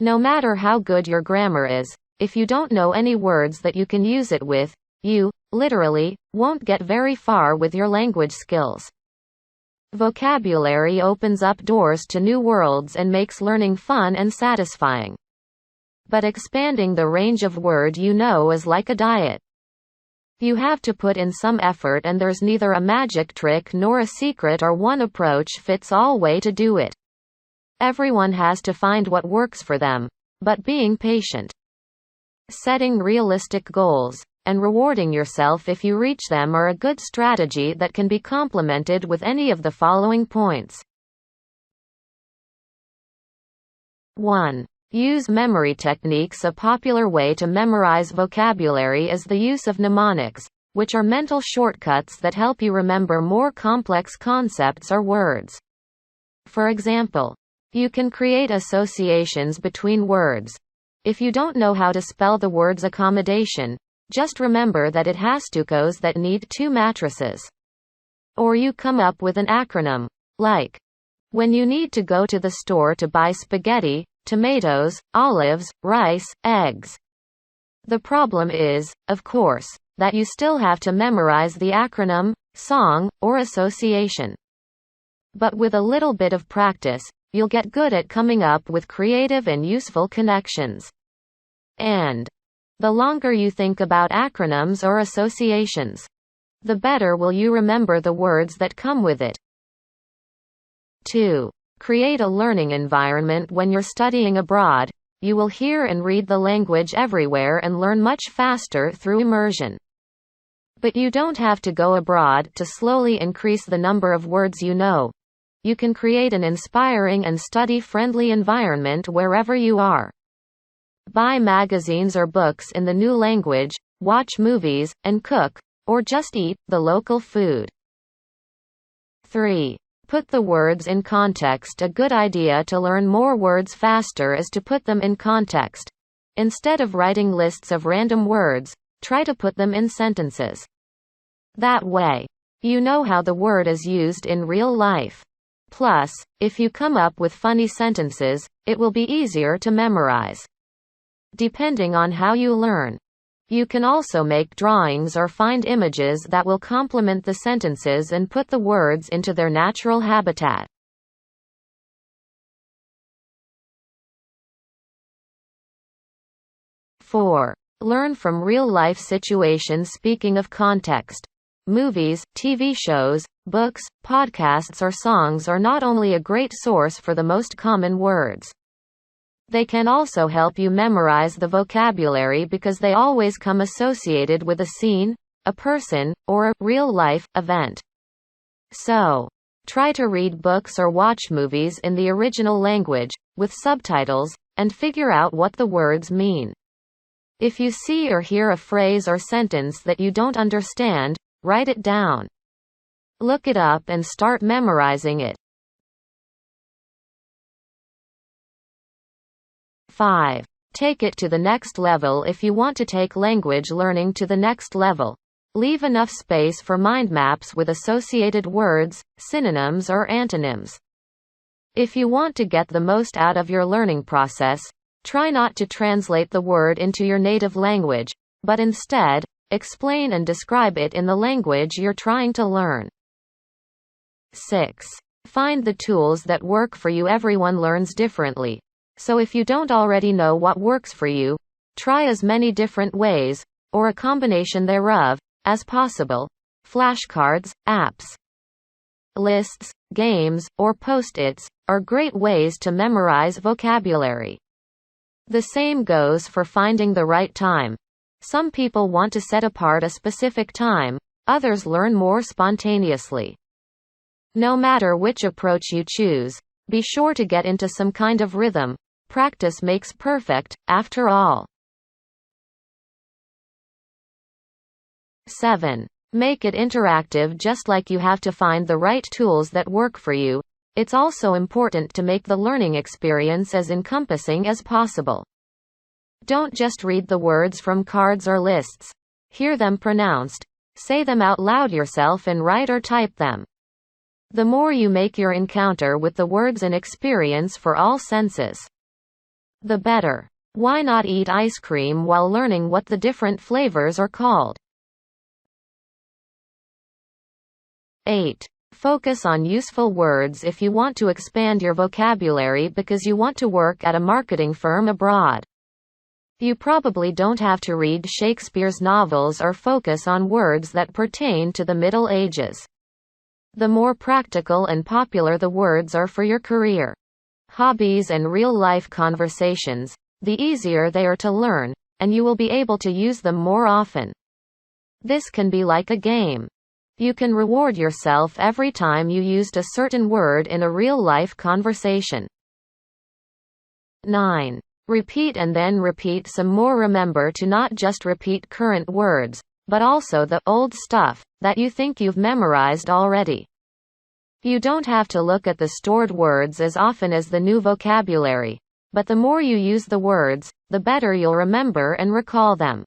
No matter how good your grammar is, if you don't know any words that you can use it with, you, literally, won't get very far with your language skills. Vocabulary opens up doors to new worlds and makes learning fun and satisfying. But expanding the range of word you know is like a diet. You have to put in some effort, and there's neither a magic trick nor a secret or one approach fits all way to do it. Everyone has to find what works for them, but being patient, setting realistic goals, and rewarding yourself if you reach them are a good strategy that can be complemented with any of the following points. 1. Use memory techniques. A popular way to memorize vocabulary is the use of mnemonics, which are mental shortcuts that help you remember more complex concepts or words. For example, you can create associations between words. If you don't know how to spell the words accommodation, just remember that it has tucos that need 2 mattresses. Or you come up with an acronym, like, when you need to go to the store to buy spaghetti, tomatoes, olives, rice, eggs. The problem is, of course, that you still have to memorize the acronym, song, or association. But with a little bit of practice, you'll get good at coming up with creative and useful connections. And the longer you think about acronyms or associations, the better will you remember the words that come with it. 2. Create a learning environment. When you're studying abroad, you will hear and read the language everywhere and learn much faster through immersion. But you don't have to go abroad to slowly increase the number of words you know. You can create an inspiring and study-friendly environment wherever you are. Buy magazines or books in the new language, watch movies, and cook, or just eat the local food. 3. Put the words in context. A good idea to learn more words faster is to put them in context. Instead of writing lists of random words, try to put them in sentences. That way, you know how the word is used in real life. Plus, if you come up with funny sentences, it will be easier to memorize. Depending on how you learn, you can also make drawings or find images that will complement the sentences and put the words into their natural habitat. 4. Learn from real-life situations. Speaking of context, movies, TV shows, books, podcasts or songs are not only a great source for the most common words. They can also help you memorize the vocabulary because they always come associated with a scene, a person, or a real-life event. So, try to read books or watch movies in the original language, with subtitles, and figure out what the words mean. If you see or hear a phrase or sentence that you don't understand, write it down. Look it up and start memorizing it. 5. Take it to the next level. If you want to take language learning to the next level, leave enough space for mind maps with associated words, synonyms or antonyms. If you want to get the most out of your learning process, try not to translate the word into your native language, but instead, explain and describe it in the language you're trying to learn. 6. Find the tools that work for you. Everyone learns differently. So if you don't already know what works for you, try as many different ways, or a combination thereof, as possible. Flashcards, apps, lists, games, or post-its are great ways to memorize vocabulary. The same goes for finding the right time. Some people want to set apart a specific time, others learn more spontaneously. No matter which approach you choose, be sure to get into some kind of rhythm. Practice makes perfect, after all. 7. Make it interactive. Just like you have to find the right tools that work for you, it's also important to make the learning experience as encompassing as possible. Don't just read the words from cards or lists. Hear them pronounced, say them out loud yourself, and write or type them. The more you make your encounter with the words an experience for all senses, the better. Why not eat ice cream while learning what the different flavors are called? 8. Focus on useful words if you want to expand your vocabulary because you want to work at a marketing firm abroad. You probably don't have to read Shakespeare's novels or focus on words that pertain to the Middle Ages. The more practical and popular the words are for your career, hobbies and real-life conversations, the easier they are to learn, and you will be able to use them more often. This can be like a game. You can reward yourself every time you used a certain word in a real-life conversation. 9. Repeat and then repeat some more. Remember to not just repeat current words, but also the old stuff that you think you've memorized already. You don't have to look at the stored words as often as the new vocabulary, but the more you use the words, the better you'll remember and recall them.